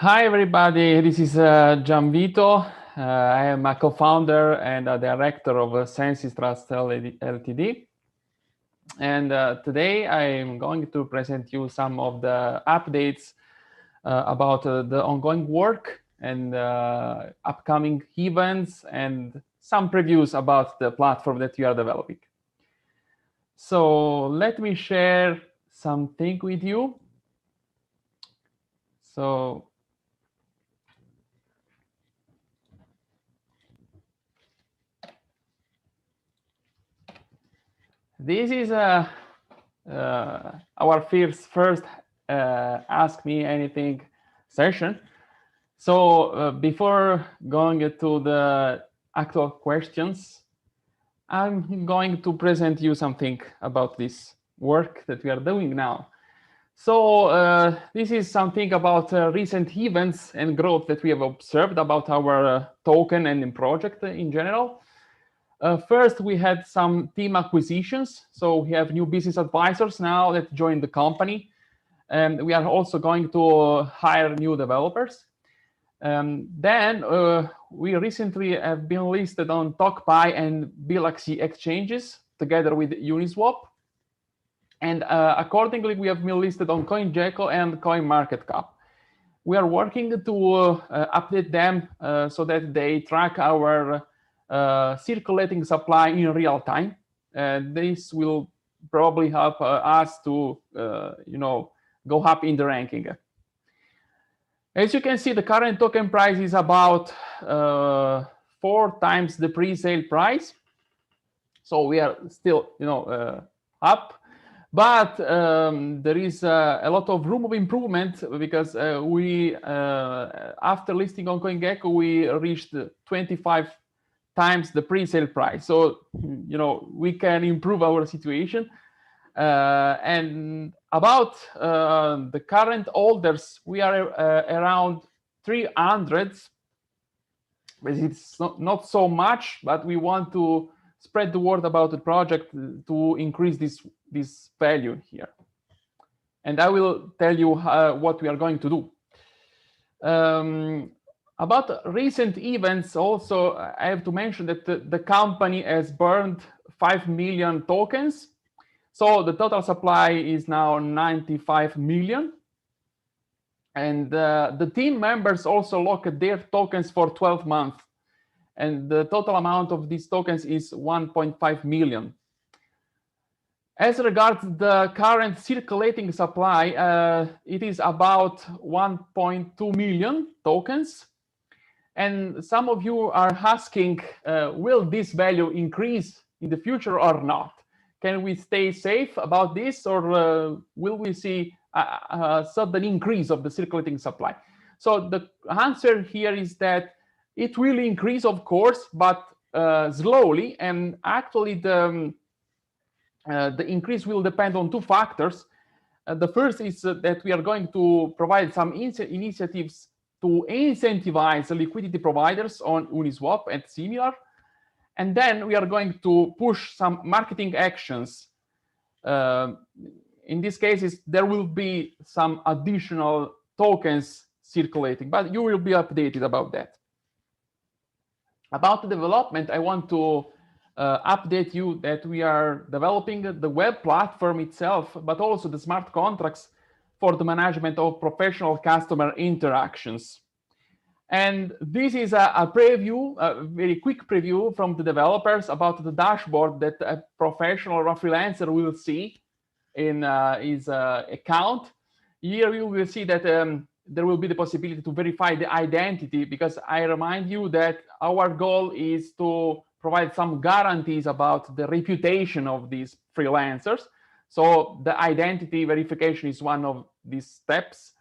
Hi, everybody. This is Gianvito. I am a co-founder and a director of Sensis Trust Ltd. And today I am going to present you some of the updates about the ongoing work and upcoming events and some previews about the platform that we are developing. So let me share something with you. So this is our first Ask Me Anything session. So before going to the actual questions, I'm going to present you something about this work that we are doing now. So this is something about recent events and growth that we have observed about our token and project in general. First, we had some team acquisitions. So we have new business advisors now that joined the company. And we are also going to hire new developers. Then we recently have been listed on TokPi and Bilaxy exchanges together with Uniswap. And accordingly, we have been listed on CoinGecko and CoinMarketCap. We are working to update them so that they track our circulating supply in real time. This will probably help us to, go up in the ranking. As you can see, the current token price is about 4 times the pre-sale price. So we are still, up. But there is a lot of room of improvement because we, after listing on CoinGecko, we reached 25 times the pre-sale price. So, we can improve our situation. And about the current holders, we are around 300. It's not so much, but we want to spread the word about the project to increase this value here. And I will tell you what we are going to do. About recent events, also, I have to mention that the company has burned 5 million tokens. So the total supply is now 95 million. And the team members also lock their tokens for 12 months. And the total amount of these tokens is 1.5 million. As regards the current circulating supply, it is about 1.2 million tokens. And some of you are asking, will this value increase in the future or not? Can we stay safe about this, or will we see a sudden increase of the circulating supply? So the answer here is that it will increase, of course, but slowly. And actually, the increase will depend on 2 factors. The first is that we are going to provide some initiatives to incentivize liquidity providers on Uniswap and similar. And then we are going to push some marketing actions. In these cases, there will be some additional tokens circulating, but you will be updated about that. About the development, I want to update you that we are developing the web platform itself, but also the smart contracts for the management of professional customer interactions. And this is a preview, a very quick preview from the developers about the dashboard that a professional or a freelancer will see in his account. Here you will see that there will be the possibility to verify the identity, because I remind you that our goal is to provide some guarantees about the reputation of these freelancers. So the identity verification is one of these steps.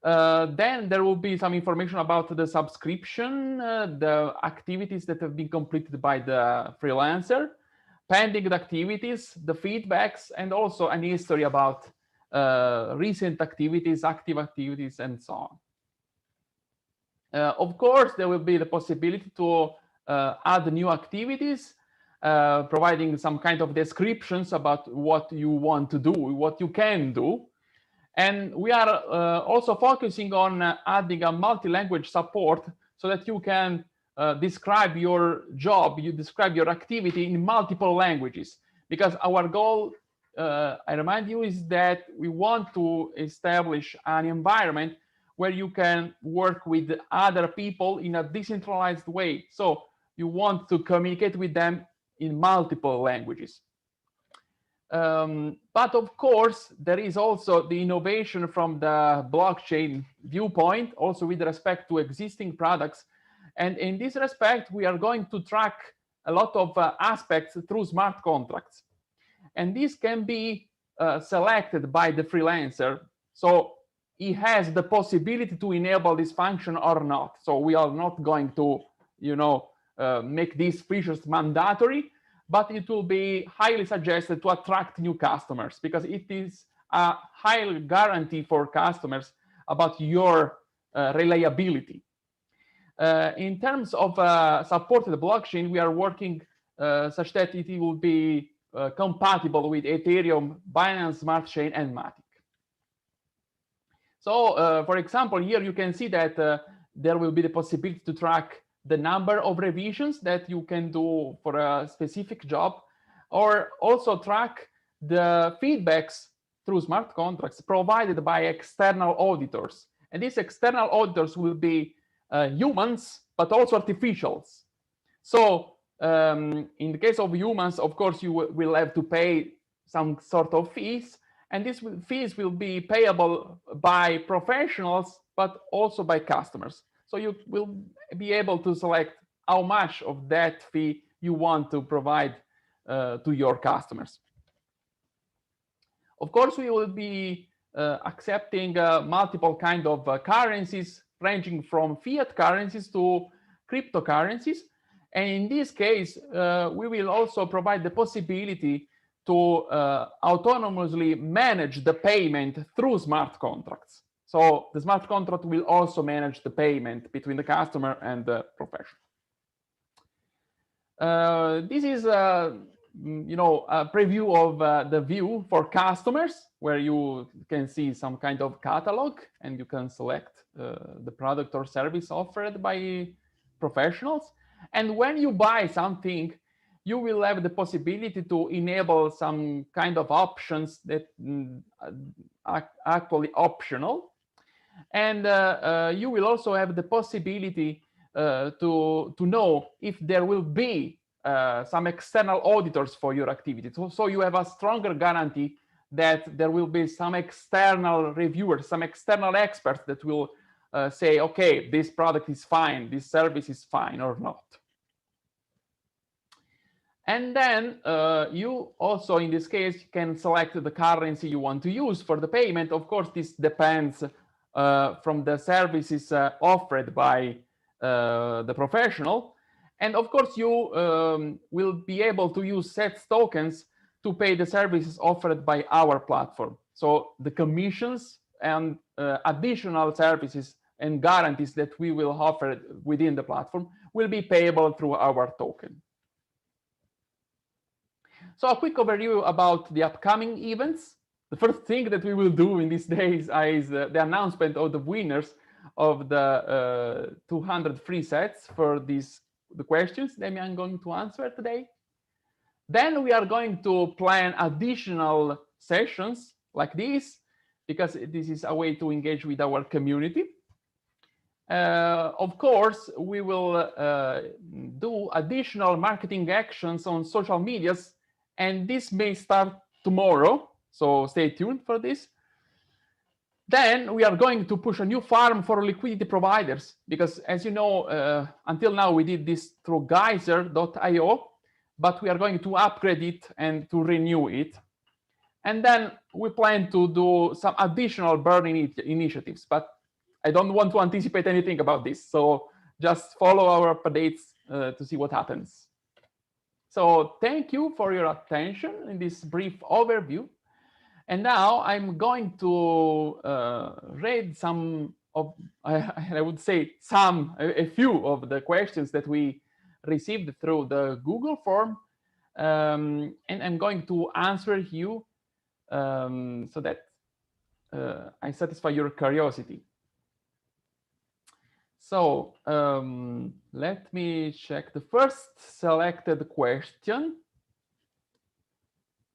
Then there will be some information about the subscription, the activities that have been completed by the freelancer, pending activities, the feedbacks, and also an history about recent activities, active activities, and so on. Of course, there will be the possibility to add new activities, providing some kind of descriptions about what you want to do, what you can do. And we are also focusing on adding a multi-language support so that you can describe your job, you describe your activity in multiple languages. Because our goal, I remind you, is that we want to establish an environment where you can work with other people in a decentralized way. So you want to communicate with them in multiple languages. But of course, there is also the innovation from the blockchain viewpoint, also with respect to existing products. And in this respect, we are going to track a lot of aspects through smart contracts. And this can be selected by the freelancer. So he has the possibility to enable this function or not. So we are not going to, make these features mandatory, but it will be highly suggested to attract new customers because it is a high guarantee for customers about your reliability. In terms of supported blockchain, we are working such that it will be compatible with Ethereum, Binance Smart Chain, and Matic. So, for example, here you can see that there will be the possibility to track the number of revisions that you can do for a specific job, or also track the feedbacks through smart contracts provided by external auditors. And these external auditors will be humans, but also artificials. So in the case of humans, of course, you will have to pay some sort of fees, and these fees will be payable by professionals, but also by customers. So you will be able to select how much of that fee you want to provide to your customers. Of course, we will be accepting multiple kind of currencies, ranging from fiat currencies to cryptocurrencies. And in this case, we will also provide the possibility to autonomously manage the payment through smart contracts. So the smart contract will also manage the payment between the customer and the professional. This is a preview of the view for customers, where you can see some kind of catalog and you can select the product or service offered by professionals. And when you buy something, you will have the possibility to enable some kind of options that are actually optional. And you will also have the possibility to know if there will be some external auditors for your activity. So you have a stronger guarantee that there will be some external reviewers, some external experts that will say, okay, this product is fine, this service is fine or not. And then you also, in this case, can select the currency you want to use for the payment. Of course, this depends from the services offered by the professional. And of course, you will be able to use CETS tokens to pay the services offered by our platform. So the commissions and additional services and guarantees that we will offer within the platform will be payable through our token. So a quick overview about the upcoming events. The first thing that we will do in these days is the announcement of the winners of the 200 free sets for the questions that I'm going to answer today. Then we are going to plan additional sessions like this, because this is a way to engage with our community. Of course, we will do additional marketing actions on social medias, and this may start tomorrow, so stay tuned for this. Then we are going to push a new farm for liquidity providers, because as you know, until now we did this through Geyser.io, but we are going to upgrade it and to renew it. And then we plan to do some additional burning initiatives, but I don't want to anticipate anything about this. So just follow our updates to see what happens. So thank you for your attention in this brief overview. And now I'm going to read some of, I would say a few of the questions that we received through the Google form. And I'm going to answer you so that I satisfy your curiosity. So let me check the first selected question.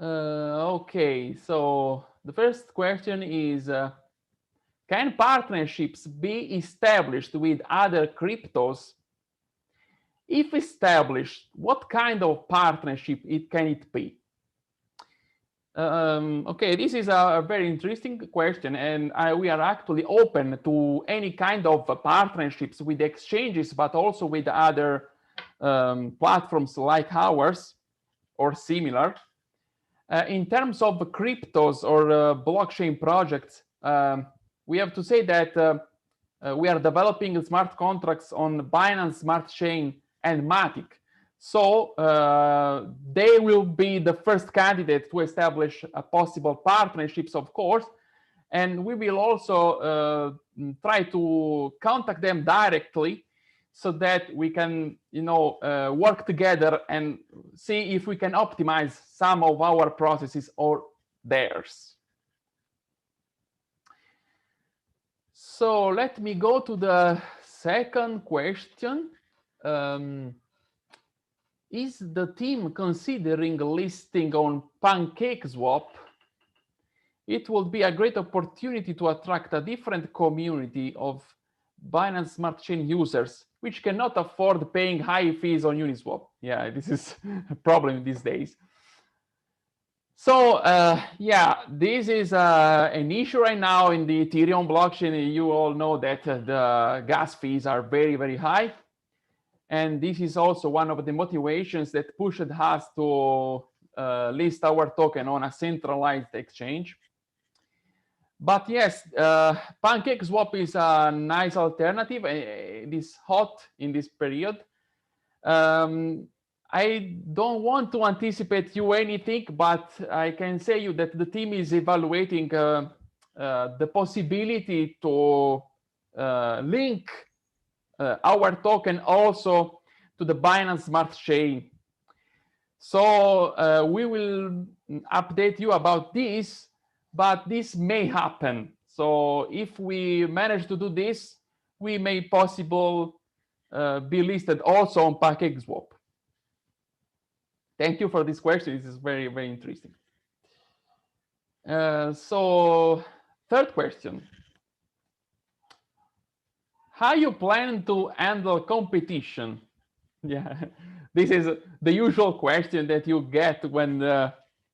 Okay, so the first question is, can partnerships be established with other cryptos? If established, what kind of partnership can it be? Okay, this is a very interesting question, and we are actually open to any kind of partnerships with exchanges, but also with other platforms like ours or similar. In terms of cryptos or blockchain projects, we have to say that we are developing smart contracts on Binance Smart Chain and Matic. So they will be the first candidate to establish possible partnerships, of course. And we will also try to contact them directly so that we can, work together and see if we can optimize some of our processes or theirs. So let me go to the second question. Is the team considering listing on PancakeSwap? It would be a great opportunity to attract a different community of Binance Smart Chain users, which cannot afford paying high fees on Uniswap. Yeah, this is a problem these days. So yeah, this is an issue right now in the Ethereum blockchain. You all know that the gas fees are very, very high. And this is also one of the motivations that pushed us to list our token on a centralized exchange. But yes, PancakeSwap is a nice alternative. It is hot in this period. I don't want to anticipate you anything, but I can say you that the team is evaluating the possibility to link our token also to the Binance Smart Chain. So we will update you about this, but this may happen. So if we manage to do this, we may possibly be listed also on PancakeSwap. Thank you for this question. This is very, very interesting. So third question. How you plan to handle competition? Yeah, this is the usual question that you get when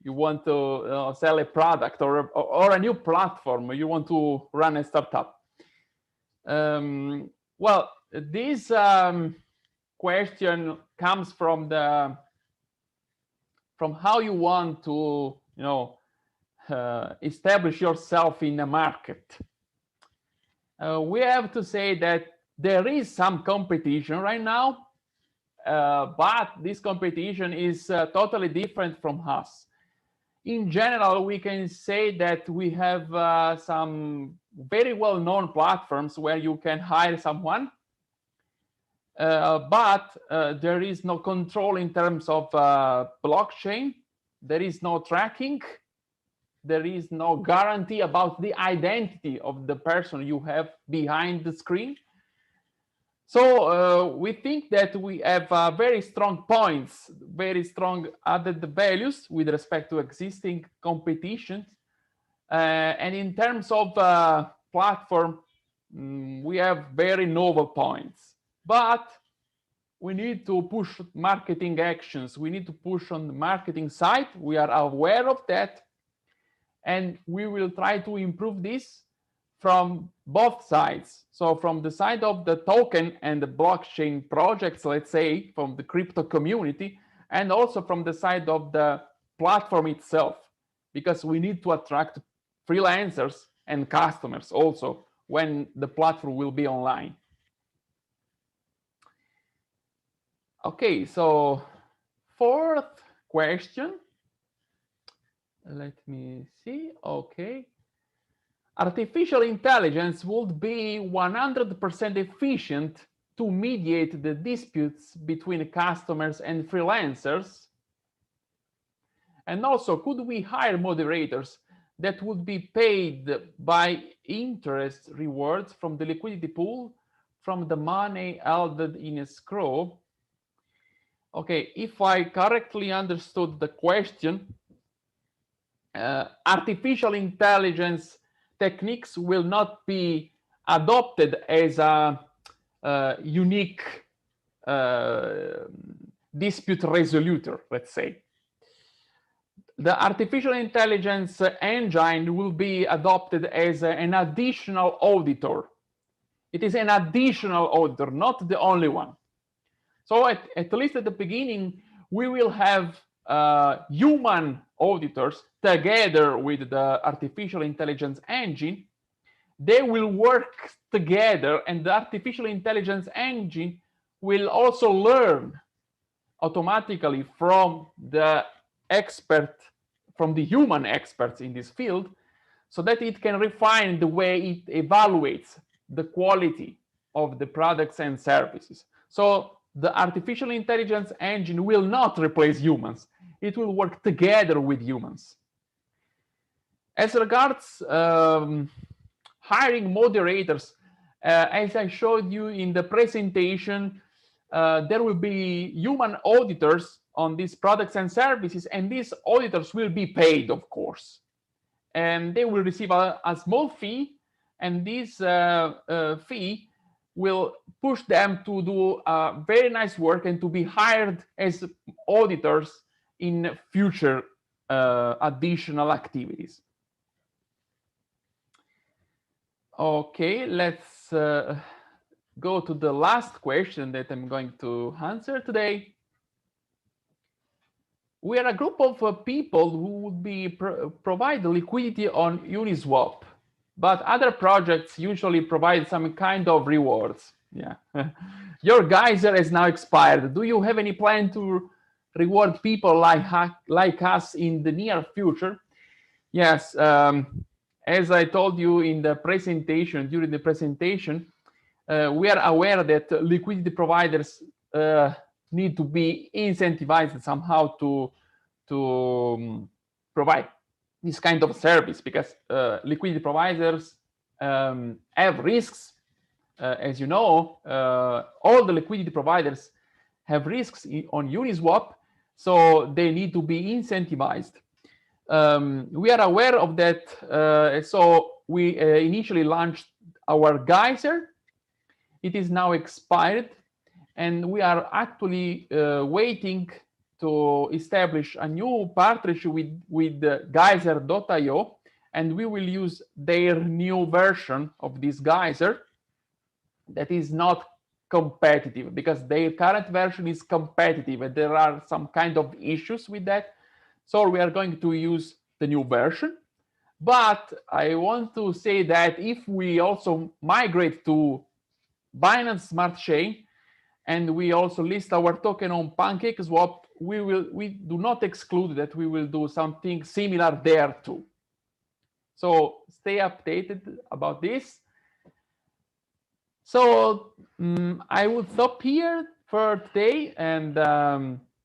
you want to sell a product or a new platform. You want to run a startup. Well, this question comes from how you want to, establish yourself in the market. We have to say that there is some competition right now, but this competition is totally different from us. In general, we can say that we have some very well-known platforms where you can hire someone, but there is no control in terms of blockchain. There is no tracking. There is no guarantee about the identity of the person you have behind the screen. So we think that we have very strong points, very strong added values with respect to existing competitions. And in terms of platform, we have very novel points. But we need to push marketing actions. We need to push on the marketing side. We are aware of that. And we will try to improve this from both sides. So from the side of the token and the blockchain projects, let's say, from the crypto community, and also from the side of the platform itself, because we need to attract freelancers and customers also when the platform will be online. Okay, so fourth question. Let me see. Okay. Artificial intelligence would be 100% efficient to mediate the disputes between customers and freelancers. And also, could we hire moderators that would be paid by interest rewards from the liquidity pool from the money held in escrow. Okay, if I correctly understood the question, artificial intelligence techniques will not be adopted as a unique dispute resolutor, let's say. The artificial intelligence engine will be adopted as an additional auditor. It is an additional auditor, not the only one. So at least at the beginning, we will have human auditors together with the artificial intelligence engine. They will work together, and the artificial intelligence engine will also learn automatically from the human experts in this field, so that it can refine the way it evaluates the quality of the products and services. So the artificial intelligence engine will not replace humans. It will work together with humans. As regards hiring moderators, as I showed you in the presentation, there will be human auditors on these products and services, and these auditors will be paid, of course. And they will receive a small fee, and this fee will push them to do very nice work and to be hired as auditors in future additional activities. Okay, let's go to the last question that I'm going to answer today. We are a group of people who would be provide liquidity on Uniswap, but other projects usually provide some kind of rewards. Yeah, your geyser has now expired. Do you have any plan to reward people like us in the near future? Yes, as I told you in the presentation, during the presentation, we are aware that liquidity providers need to be incentivized somehow to provide this kind of service, because liquidity providers have risks. As you know, all the liquidity providers have risks on Uniswap, so they need to be incentivized. We are aware of that, so we initially launched our geyser. It is now expired, and we are actually waiting to establish a new partnership with Geyser.io, and we will use their new version of this geyser that is not competitive, because their current version is competitive and there are some kind of issues with that. So we are going to use the new version. But I want to say that if we also migrate to Binance Smart Chain, and we also list our token on PancakeSwap, we do not exclude that we will do something similar there too. So stay updated about this. So I would stop here for today, and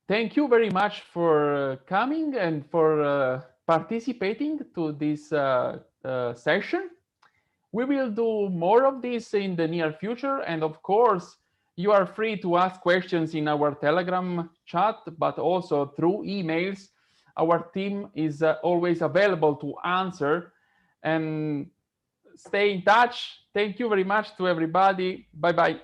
thank you very much for coming and for participating to this session. We will do more of this in the near future, and of course, you are free to ask questions in our Telegram chat, but also through emails. Our team is always available to answer, and stay in touch. Thank you very much to everybody. Bye-bye.